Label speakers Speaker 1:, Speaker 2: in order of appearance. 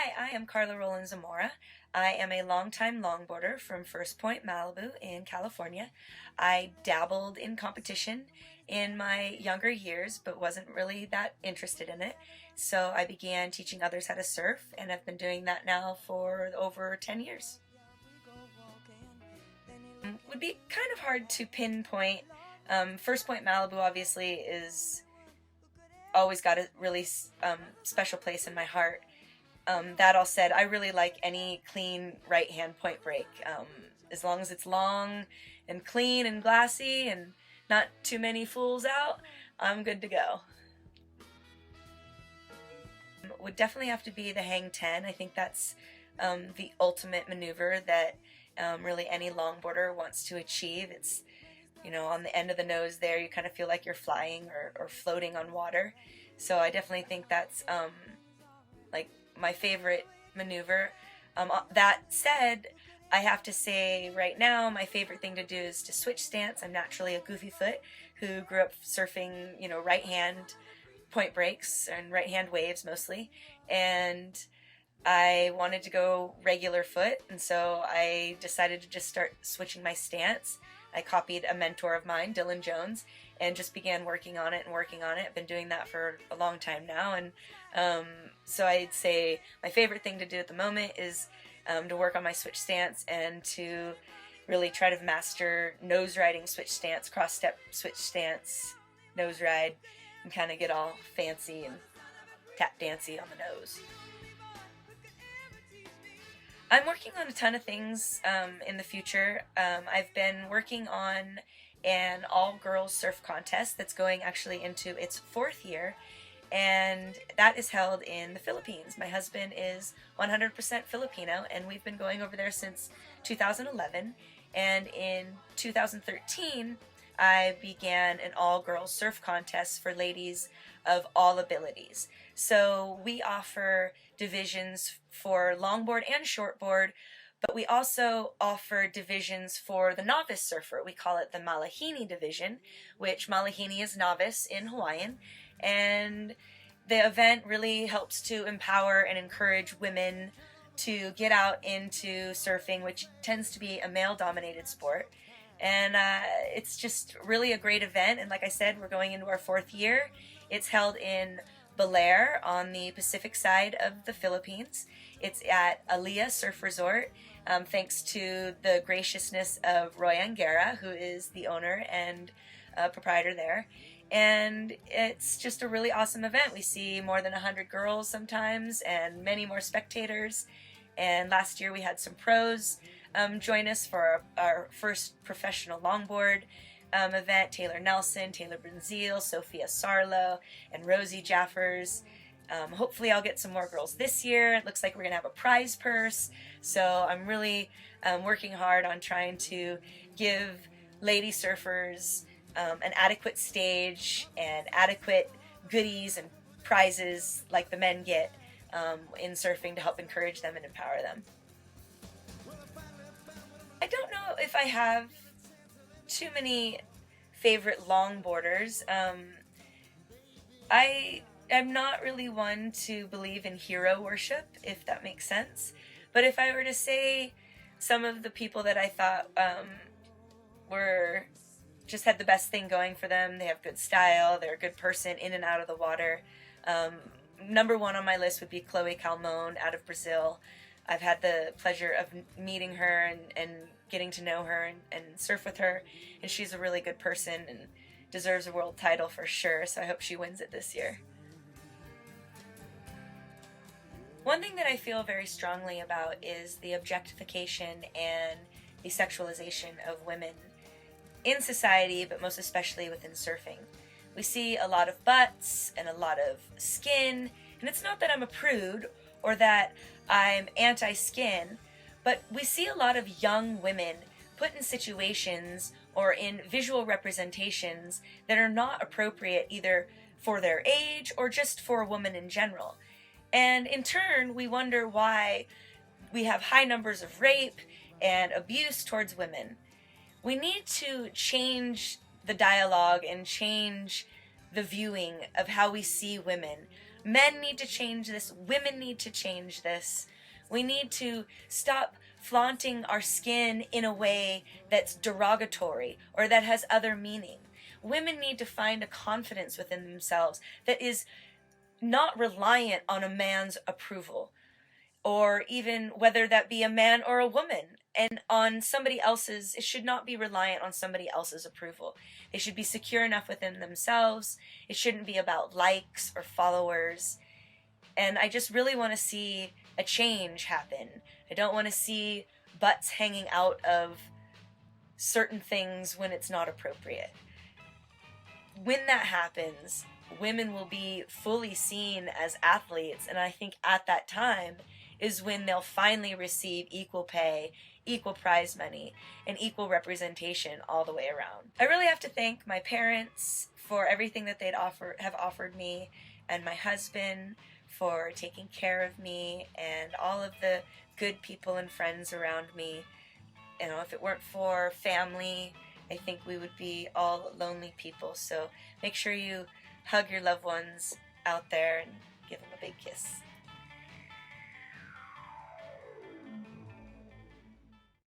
Speaker 1: Hi, I am Carla Rowland Zamora. I am a longtime longboarder from First Point, Malibu in California. I dabbled in competition in my younger years, but wasn't really that interested in it. So I began teaching others how to surf, and I've been doing that now for over 10 years. Would be kind of hard to pinpoint. First Point Malibu obviously is always got a really special place in my heart. That all said, I really like any clean right hand point break. As long as it's long and clean and glassy and not too many fools out, I'm good to go. Would definitely have to be the HangTen. I think that's the ultimate maneuver that really any longboarder wants to achieve. It's, on the end of the nose there, you kind of feel like you're flying or floating on water. So I definitely think that's like my favorite maneuver. That said, I have to say right now my favorite thing to do is to switch stance. I'm naturally a goofy foot who grew up surfing, right hand point breaks and right hand waves mostly, and I wanted to go regular foot, and so I decided to just start switching my stance. I copied a mentor of mine, Dylan Jones, and just began working on it and working on it. I've been doing that for a long time now, and so I'd say my favorite thing to do at the moment is to work on my switch stance and to really try to master nose riding switch stance, cross step switch stance, nose ride, and kind of get all fancy and tap dancey on the nose. I'm working on a ton of things in the future. I've been working on an all-girls surf contest that's going actually into its 4th year, and that is held in the Philippines. My husband is 100% Filipino, and we've been going over there since 2011, and in 2013 I began an all-girls surf contest for ladies of all abilities. So we offer divisions for longboard and shortboard, but we also offer divisions for the novice surfer. We call it the Malahini division, which Malahini is novice in Hawaiian, and the event really helps to empower and encourage women to get out into surfing, which tends to be a male-dominated sport. And it's just really a great event, and like I said, we're going into our 4th year. It's held in Belair on the Pacific side of the Philippines. It's at Aliyah Surf Resort, thanks to the graciousness of Roy Angara, who is the owner and proprietor there. And it's just a really awesome event. We see more than 100 girls sometimes and many more spectators. And last year we had some pros join us for our first professional longboard event. Taylor Nelson, Taylor Benzil, Sophia Sarlo, and Rosie Jaffers. Hopefully I'll get some more girls this year. It looks like we're going to have a prize purse. So I'm really working hard on trying to give lady surfers an adequate stage and adequate goodies and prizes like the men get in surfing to help encourage them and empower them. I don't know if I have too many favorite longboarders. I'm not really one to believe in hero worship, if that makes sense. But if I were to say some of the people that I thought were just had the best thing going for them, they have good style, they're a good person in and out of the water. Number 1 on my list would be Chloe Calmon out of Brazil. I've had the pleasure of meeting her and getting to know her and surf with her, and she's a really good person and deserves a world title for sure, so I hope she wins it this year. One thing that I feel very strongly about is the objectification and the sexualization of women in society, but most especially within surfing. We see a lot of butts and a lot of skin, and it's not that I'm a prude or that I'm anti-skin, but we see a lot of young women put in situations or in visual representations that are not appropriate either for their age or just for a woman in general. And in turn, we wonder why we have high numbers of rape and abuse towards women. We need to change the dialogue and change the viewing of how we see women. Men need to change this. Women need to change this. We need to stop flaunting our skin in a way that's derogatory or that has other meaning. Women need to find a confidence within themselves that is not reliant on a man's approval, or even whether that be a man or a woman, and on somebody else's. It should not be reliant on somebody else's approval. They should be secure enough within themselves. It shouldn't be about likes or followers. And I just really want to see a change happen. I don't want to see butts hanging out of certain things when it's not appropriate. When that happens, women will be fully seen as athletes, and I think at that time is when they'll finally receive equal pay, equal prize money, and equal representation all the way around. I really have to thank my parents for everything that have offered me, and my husband for taking care of me, and all of the good people and friends around me. You know, if it weren't for family, I think we would be all lonely people. So make sure you hug your loved ones out there and give them a big kiss.